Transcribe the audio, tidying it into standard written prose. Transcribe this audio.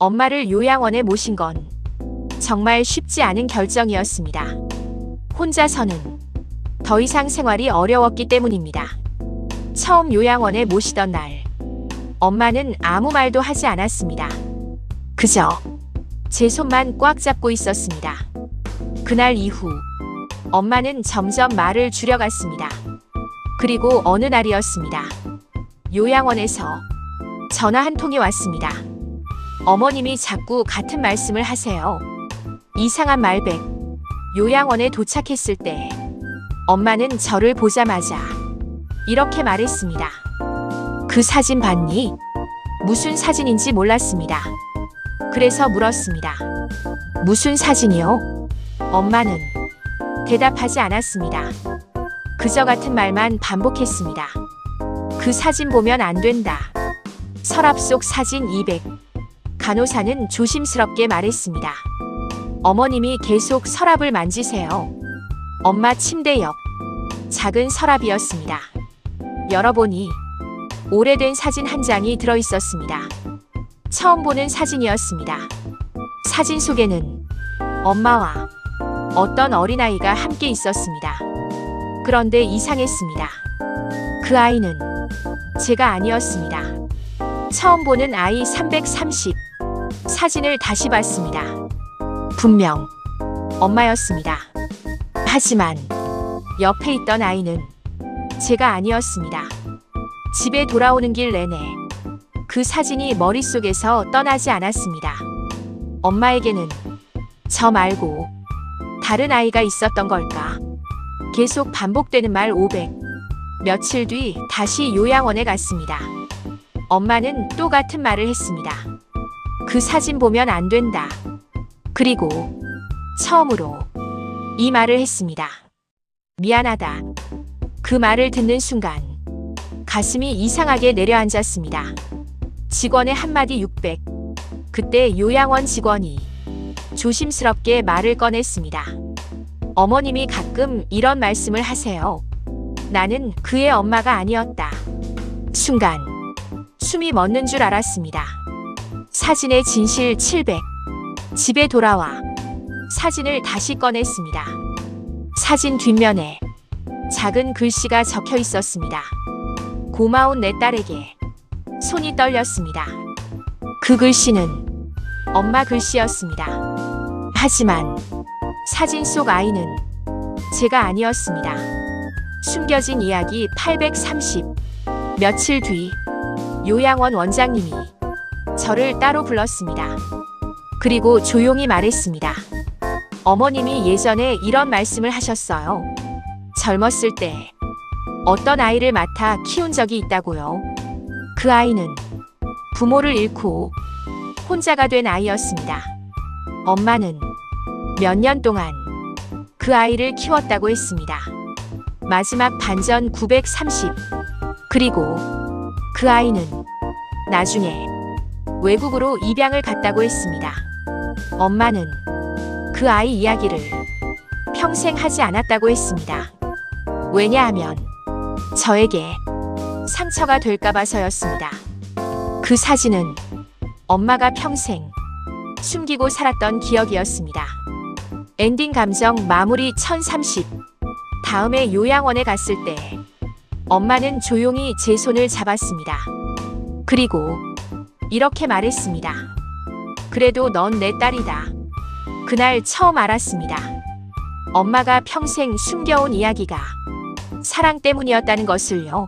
엄마를 요양원에 모신 건 정말 쉽지 않은 결정이었습니다. 혼자서는 더 이상 생활이 어려웠기 때문입니다. 처음 요양원에 모시던 날, 엄마는 아무 말도 하지 않았습니다. 그저 제 손만 꽉 잡고 있었습니다. 그날 이후 엄마는 점점 말을 줄여갔습니다. 그리고 어느 날이었습니다. 요양원에서 전화 한 통이 왔습니다. 어머님이 자꾸 같은 말씀을 하세요. 이상한 말백. 요양원에 도착했을 때 엄마는 저를 보자마자 이렇게 말했습니다. 그 사진 봤니? 무슨 사진인지 몰랐습니다. 그래서 물었습니다. 무슨 사진이요? 엄마는 대답하지 않았습니다. 그저 같은 말만 반복했습니다. 그 사진 보면 안 된다. 서랍 속 사진 200. 간호사는 조심스럽게 말했습니다. 어머님이 계속 서랍을 만지세요. 엄마 침대 옆 작은 서랍이었습니다. 열어보니 오래된 사진 한 장이 들어있었습니다. 처음 보는 사진이었습니다. 사진 속에는 엄마와 어떤 어린아이가 함께 있었습니다. 그런데 이상했습니다. 그 아이는 제가 아니었습니다. 처음 보는 아이 330. 사진을 다시 봤습니다. 분명 엄마였습니다. 하지만 옆에 있던 아이는 제가 아니었습니다. 집에 돌아오는 길 내내 그 사진이 머릿속에서 떠나지 않았습니다. 엄마에게는 저 말고 다른 아이가 있었던 걸까? 계속 반복되는 말 500. 며칠 뒤 다시 요양원에 갔습니다. 엄마는 또 같은 말을 했습니다. 그 사진 보면 안 된다. 그리고 처음으로 이 말을 했습니다. 미안하다. 그 말을 듣는 순간 가슴이 이상하게 내려앉았습니다. 직원의 한마디 600. 그때 요양원 직원이 조심스럽게 말을 꺼냈습니다. 어머님이 가끔 이런 말씀을 하세요. 나는 그의 엄마가 아니었다. 순간 숨이 멎는 줄 알았습니다. 사진의 진실 700. 집에 돌아와 사진을 다시 꺼냈습니다. 사진 뒷면에 작은 글씨가 적혀 있었습니다. 고마운 내 딸에게. 손이 떨렸습니다. 그 글씨는 엄마 글씨였습니다. 하지만 사진 속 아이는 제가 아니었습니다. 숨겨진 이야기 830. 며칠 뒤 요양원 원장님이 저를 따로 불렀습니다. 그리고 조용히 말했습니다. 어머님이 예전에 이런 말씀을 하셨어요. 젊었을 때 어떤 아이를 맡아 키운 적이 있다고요. 그 아이는 부모를 잃고 혼자가 된 아이였습니다. 엄마는 몇 년 동안 그 아이를 키웠다고 했습니다. 마지막 반전 930. 그리고 그 아이는 나중에 외국으로 입양을 갔다고 했습니다. 엄마는 그 아이 이야기를 평생 하지 않았다고 했습니다. 왜냐하면 저에게 상처가 될까 봐서였습니다. 그 사진은 엄마가 평생 숨기고 살았던 기억이었습니다. 엔딩 감정 마무리 1030. 다음에 요양원에 갔을 때 엄마는 조용히 제 손을 잡았습니다. 그리고 이렇게 말했습니다. 그래도 넌 내 딸이다. 그날 처음 알았습니다. 엄마가 평생 숨겨온 이야기가 사랑 때문이었다는 것을요.